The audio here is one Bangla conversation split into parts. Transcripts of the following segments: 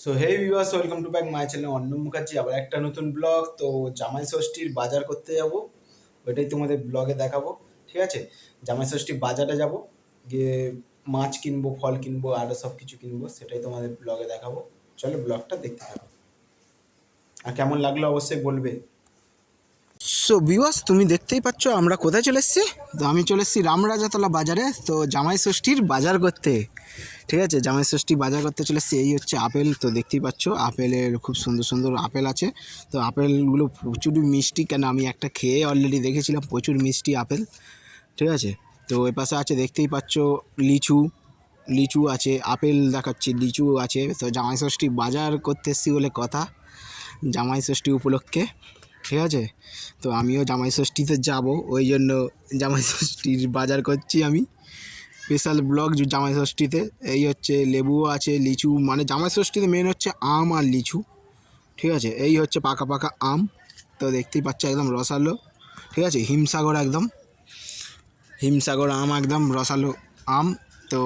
So hey viewers, welcome to back my channel Annam Mukherjee. আবার একটা নতুন ব্লগ। তো জামাই ষষ্ঠীর বাজার করতে যাব, ওইটাই তোমাদের ব্লগে দেখাবো। ঠিক আছে, জামাই ষষ্ঠীর বাজারে যাব, গিয়ে মাছ কিনবো, ফল কিনবো, আরও সব কিছু কিনবো, সেটাই তোমাদের ব্লগে দেখাবো। চলো ব্লগটা দেখতে থাকো, আর কেমন লাগলো অবশ্যই বলবে। সো ভিউয়ার্স, তুমি দেখতেই পাচ্ছ আমরা কোথায় চলে এসেছি। তো আমি চলে এসেছি রামরাজাতলা বাজারে, তো জামাই ষষ্ঠীর বাজার করতে। ঠিক আছে, জামাই ষষ্ঠী বাজার করতে চলে এসেছি। এই হচ্ছে আপেল, তো দেখতেই পাচ্ছ আপেলের খুব সুন্দর সুন্দর আপেল আছে। তো আপেলগুলো প্রচুর মিষ্টি, কেন আমি একটা খেয়ে অলরেডি দেখেছিলাম, প্রচুর মিষ্টি আপেল। ঠিক আছে, তো ওই পাশে আছে দেখতেই পাচ্ছ লিচু, লিচু আছে, আপেল দেখাচ্ছি, লিচু আছে। তো জামাই ষষ্ঠী বাজার করতে এসেছি বলে কথা, জামাই ষষ্ঠী উপলক্ষে। ঠিক আছে, তো আমিও জামাই ষষ্ঠীতে যাব, ওই জন্য জামাই ষষ্ঠীর বাজার করছি আমি। স্পেশাল ব্লগ জামাই ষষ্ঠীতে। এই হচ্ছে লেবুও আছে, লিচু, মানে জামাই ষষ্ঠীতে মেন হচ্ছে আম আর লিচু। ঠিক আছে, এই হচ্ছে পাকা পাকা আম, তো দেখতেই পাচ্ছ একদম রসালো। ঠিক আছে, হিমসাগর, একদম হিমসাগর আম, একদম রসালো আম। তো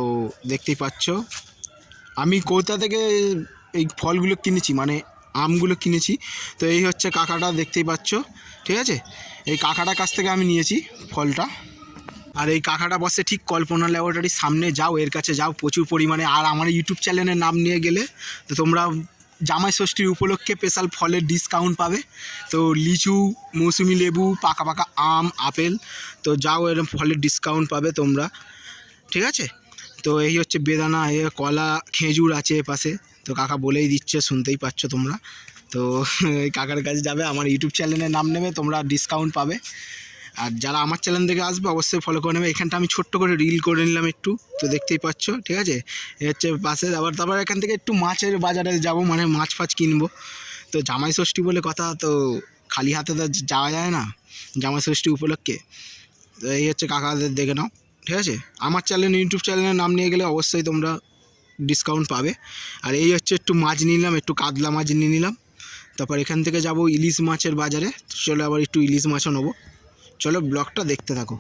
দেখতেই পাচ্ছ আমি কোথা থেকে এই ফলগুলো কিনেছি, মানে আমগুলো কিনেছি। তো এই হচ্ছে কাকাটা, দেখতেই পাচ্ছ। ঠিক আছে, এই কাকাটার কাছ থেকে আমি নিয়েছি ফলটা। আর এই কাকাটা বসে ঠিক কল্পনা ল্যাবরেটরির সামনে, যাও এর কাছে যাও, প্রচুর পরিমাণে। আর আমার ইউটিউব চ্যানেলের নাম নিয়ে গেলে তো তোমরা জামাই ষষ্ঠীর উপলক্ষে স্পেশাল ফলের ডিসকাউন্ট পাবে। তো লিচু, মৌসুমি লেবু, পাকা পাকা আম, আপেল, তো যাও এরকম ফলের ডিসকাউন্ট পাবে তোমরা। ঠিক আছে, তো এই হচ্ছে বেদানা, এ কলা, খেজুর আছে পাশে। তো কাকা বলেই দিচ্ছে, শুনতেই পাচ্ছ তোমরা। তো এই কাকার কাছে যাবে, আমার ইউটিউব চ্যানেলের নাম নেবে, তোমরা ডিসকাউন্ট পাবে। আর যারা আমার চ্যানেল থেকে আসবে অবশ্যই ফলো করে নেবে। এখানটা আমি ছোট্ট করে রিল করে নিলাম একটু, তো দেখতেই পাচ্ছ। ঠিক আছে, এ হচ্ছে পাশে। তারপর এখান থেকে একটু মাছের বাজারে যাব, মানে মাছ ফাছ কিনবো। তো জামাই ষষ্ঠী বলে কথা, তো খালি হাতে তো যাওয়া যায় না জামাই ষষ্ঠী উপলক্ষে। তো এই হচ্ছে কাকাদের, দেখে নাও। ঠিক আছে, আমার চ্যানেল, ইউটিউব চ্যানেলের নাম নিয়ে গেলে অবশ্যই তোমরা ডিসকাউন্ট পাবে। আর এই হচ্ছে একটু মাছ নিলাম, একটু কাতলা মাছ নিয়ে নিলাম। তারপর এখান থেকে যাব ইলিশ মাছের বাজারে, চলো আবার একটু ইলিশ মাছও নেবো। চলো ব্লগটা দেখতে থাকো।